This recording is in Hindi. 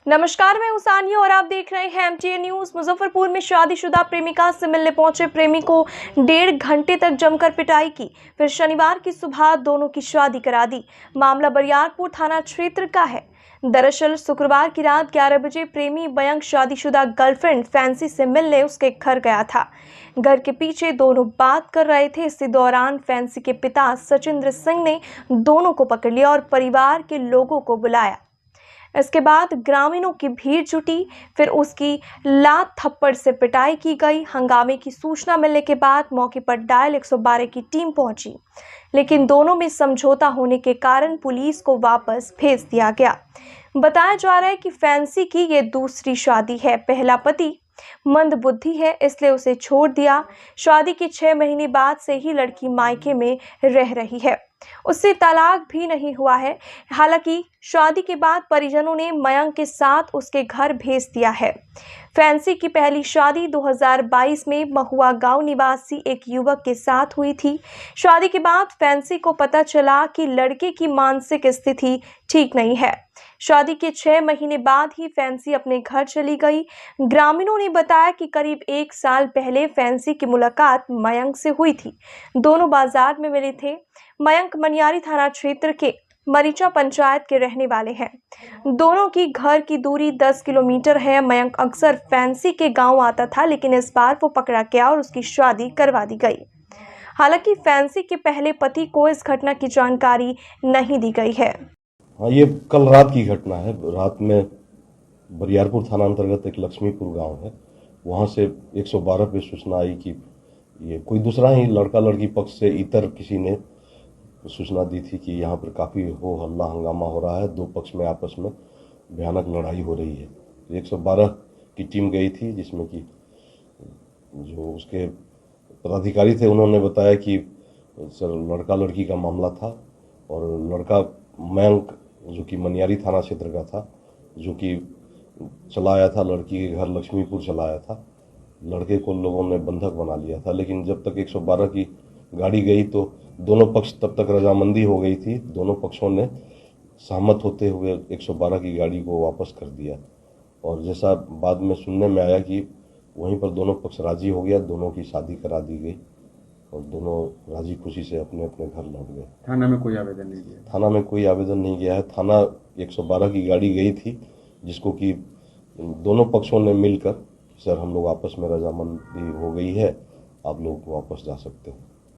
नमस्कार, मैं उसानी और आप देख रहे हैं एमटीए न्यूज। मुजफ्फरपुर में शादीशुदा प्रेमिका से मिलने पहुंचे प्रेमी को 1.5 घंटे तक जमकर पिटाई की, फिर शनिवार की सुबह दोनों की शादी करा दी। मामला बरियारपुर थाना क्षेत्र का है। दरअसल शुक्रवार की रात 11 बजे प्रेमी मयंक शादीशुदा गर्लफ्रेंड फैंसी से मिलने उसके घर गया था। घर के पीछे दोनों बात कर रहे थे। इसी दौरान फैंसी के पिता सचिंद्र सिंह ने दोनों को पकड़ लिया और परिवार के लोगों को बुलाया। इसके बाद ग्रामीणों की भीड़ जुटी, फिर उसकी लात थप्पड़ से पिटाई की गई। हंगामे की सूचना मिलने के बाद मौके पर डायल 112 की टीम पहुंची, लेकिन दोनों में समझौता होने के कारण पुलिस को वापस भेज दिया गया। बताया जा रहा है कि फैंसी की ये दूसरी शादी है। पहला पति मंदबुद्धि है, इसलिए उसे छोड़ दिया। शादी के 6 महीने बाद से ही लड़की मायके में रह रही है, उससे तलाक भी नहीं हुआ है। हालांकि शादी के बाद परिजनों ने मयंक के साथ उसके घर भेज दिया है। फैंसी की पहली शादी 2022 में महुआ गांव निवासी एक युवक के साथ हुई थी। शादी के बाद फैंसी को पता चला कि लड़के की मानसिक स्थिति ठीक नहीं है। शादी के 6 महीने बाद ही फैंसी अपने घर चली गई। ग्रामीणों ने बताया कि करीब 1 साल पहले फैंसी की मुलाकात मयंक से हुई थी। दोनों बाजार में मिले थे। मयंक मनियारी थाना क्षेत्र के मरीचा पंचायत के रहने वाले हैं। दोनों की घर की दूरी 10 किलोमीटर है। मयंक अक्सर फैंसी के गांव आता था, लेकिन इस बार वो पकड़ा गया और उसकी शादी करवा दी गई। हालांकि फैंसी के पहले पति को इस घटना की जानकारी नहीं दी गई है। हाँ, ये कल रात की घटना है। रात में बरियारपुर थाना अंतर्गत एक लक्ष्मीपुर गांव है, वहां से 112 पे सूचना आई कि ये कोई दूसरा ही लड़का लड़की पक्ष से इतर किसी ने सूचना दी थी कि यहाँ पर काफ़ी हो हल्ला हंगामा हो रहा है, दो पक्ष में आपस में भयानक लड़ाई हो रही है। 112 की टीम गई थी, जिसमें कि जो उसके पदाधिकारी थे उन्होंने बताया कि सर लड़का लड़की का मामला था और लड़का मयंक जो कि मनियारी थाना क्षेत्र का था, जो कि चला आया था, लड़की के घर लक्ष्मीपुर चला आया था। लड़के को लोगों ने बंधक बना लिया था, लेकिन जब तक 112 की गाड़ी गई तो दोनों पक्ष तब तक रजामंदी हो गई थी। दोनों पक्षों ने सहमत होते हुए 112 की गाड़ी को वापस कर दिया और जैसा बाद में सुनने में आया कि वहीं पर दोनों पक्ष राजी हो गया, दोनों की शादी करा दी गई और दोनों राजी खुशी से अपने अपने घर लौट गए। थाना में कोई आवेदन नहीं गया? थाना में कोई आवेदन नहीं गया है। थाना 112 की गाड़ी गई थी, जिसको कि दोनों पक्षों ने मिलकर सर हम लोग आपस में रजामंदी हो गई है, आप लोग वापस जा सकते हैं।